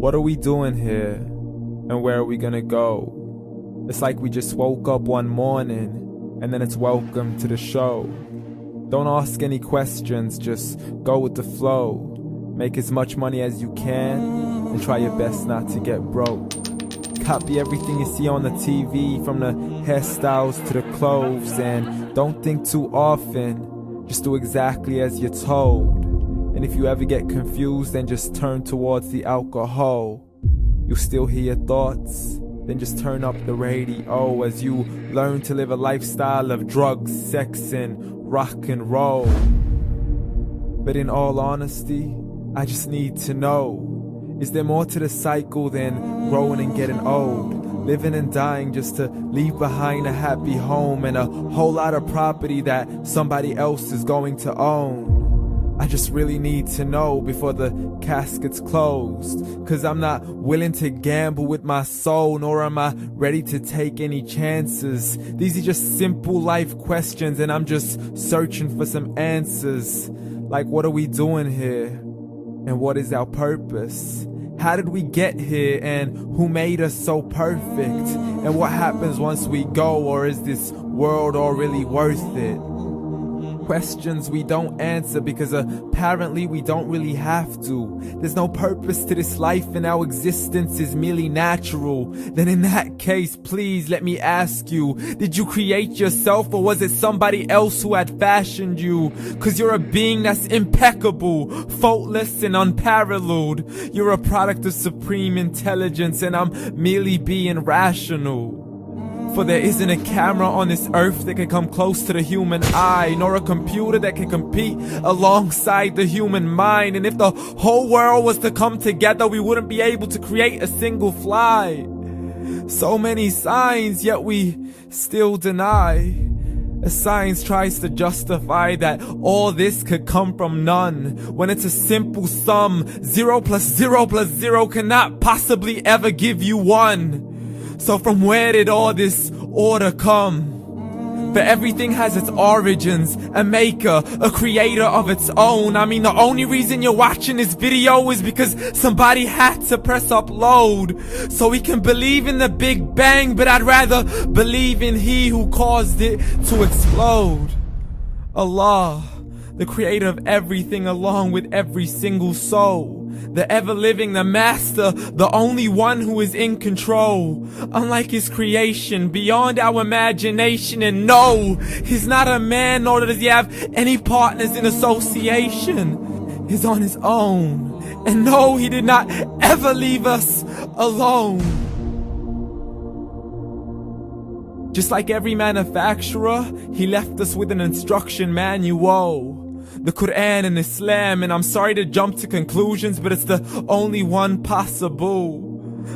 What are we doing here? And where are we gonna go? It's like we just woke up one morning, and then it's welcome to the show. Don't ask any questions, just go with the flow. Make as much money as you can, and try your best not to get broke. Copy everything you see on the TV, from the hairstyles to the clothes, and don't think too often, just do exactly as you're told. And if you ever get confused, then just turn towards the alcohol. You'll still hear your thoughts, then just turn up the radio as you learn to live a lifestyle of drugs, sex, and rock and roll. But in all honesty, I just need to know, is there more to the cycle than growing and getting old? Living and dying just to leave behind a happy home and a whole lot of property that somebody else is going to own. I just really need to know before the casket's closed, 'cause I'm not willing to gamble with my soul, nor am I ready to take any chances. These are just simple life questions, and I'm just searching for some answers. Like, what are we doing here? And what is our purpose? How did we get here, and who made us so perfect? And what happens once we go, or is this world all really worth it? Questions we don't answer because apparently we don't really have to. There's no purpose to this life and our existence is merely natural. Then in that case, please let me ask you, did you create yourself, or was it somebody else who had fashioned you? 'Cause you're a being that's impeccable, faultless and unparalleled. You're a product of supreme intelligence, and I'm merely being rational. For there isn't a camera on this earth that can come close to the human eye, nor a computer that can compete alongside the human mind. And if the whole world was to come together, we wouldn't be able to create a single fly. So many signs, yet we still deny. As science tries to justify that all this could come from none, when it's a simple sum. 0 plus 0 plus 0 cannot possibly ever give you 1. So from where did all this order come? For everything has its origins, a maker, a creator of its own. I mean, the only reason you're watching this video is because somebody had to press upload. So we can believe in the Big Bang, but I'd rather believe in He who caused it to explode. Allah, the creator of everything along with every single soul. The ever-living, the master, the only one who is in control. Unlike his creation, beyond our imagination. And no, he's not a man, nor does he have any partners in association. He's on his own. And no, he did not ever leave us alone. Just like every manufacturer, he left us with an instruction manual. The Quran and Islam, and I'm sorry to jump to conclusions, but it's the only one possible.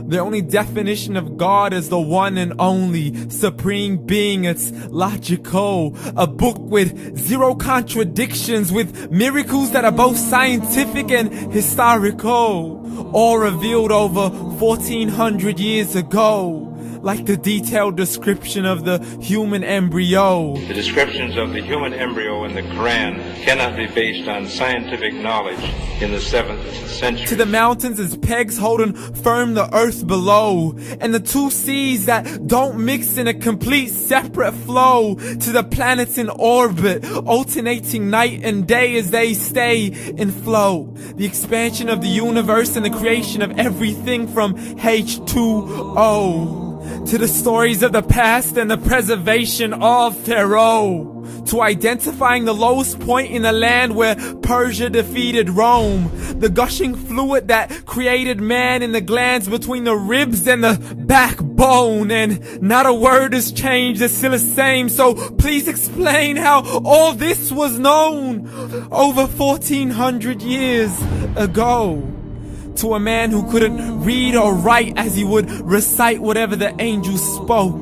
The only definition of God is the one and only supreme being. It's logical, a book with 0 contradictions, with miracles that are both scientific and historical, all revealed over 1400 years ago. Like the detailed description of the human embryo. The descriptions of the human embryo in the Quran cannot be based on scientific knowledge in the 7th century. To the mountains as pegs holding firm the earth below, and the 2 seas that don't mix in a complete separate flow. To the planets in orbit, alternating night and day as they stay in flow. The expansion of the universe and the creation of everything from H2O. To the stories of the past and the preservation of Pharaoh. To identifying the lowest point in the land where Persia defeated Rome. The gushing fluid that created man in the glands between the ribs and the backbone. And not a word has changed, it's still the same. So please explain how all this was known over 1400 years ago. To a man who couldn't read or write, as he would recite whatever the angels spoke.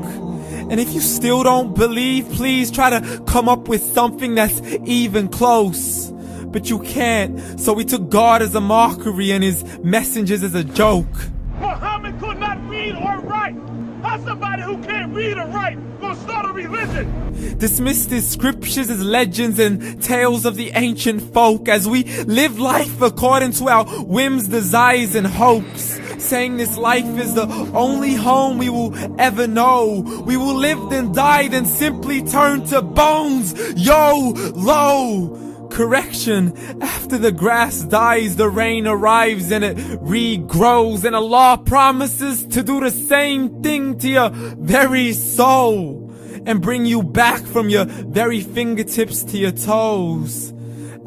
And if you still don't believe, please try to come up with something that's even close. But you can't, so we took God as a mockery and his messengers as a joke. Muhammad could not read or write. How's somebody who can't read or write gonna start a religion? Dismissed his scriptures as legends and tales of the ancient folk, as we live life according to our whims, desires, and hopes. saying this life is the only home we will ever know. We will live then die, then simply turn to bones. YOLO! Correction, after the grass dies, the rain arrives and it regrows, and Allah promises to do the same thing to your very soul and bring you back from your very fingertips to your toes,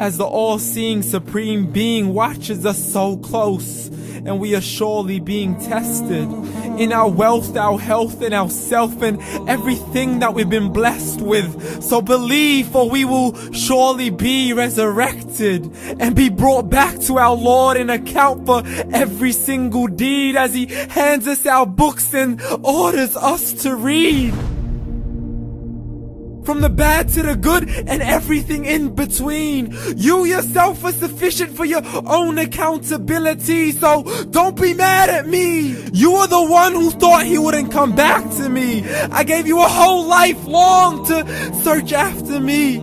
as the all-seeing supreme being watches us so close, and we are surely being tested in our wealth, our health, and our self, and everything that we've been blessed with. So believe, for we will surely be resurrected and be brought back to our Lord and account for every single deed, as He hands us our books and orders us to read. From the bad to the good and everything in between. You yourself are sufficient for your own accountability, so don't be mad at me. You are the one who thought He wouldn't come back to me. I gave you a whole life long to search after me,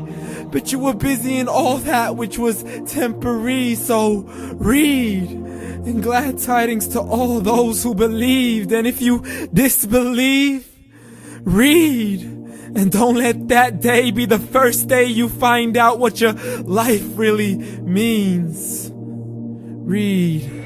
but you were busy in all that which was temporary. So read, and glad tidings to all those who believed. And if you disbelieve, read. And don't let that day be the first day you find out what your life really means. Read.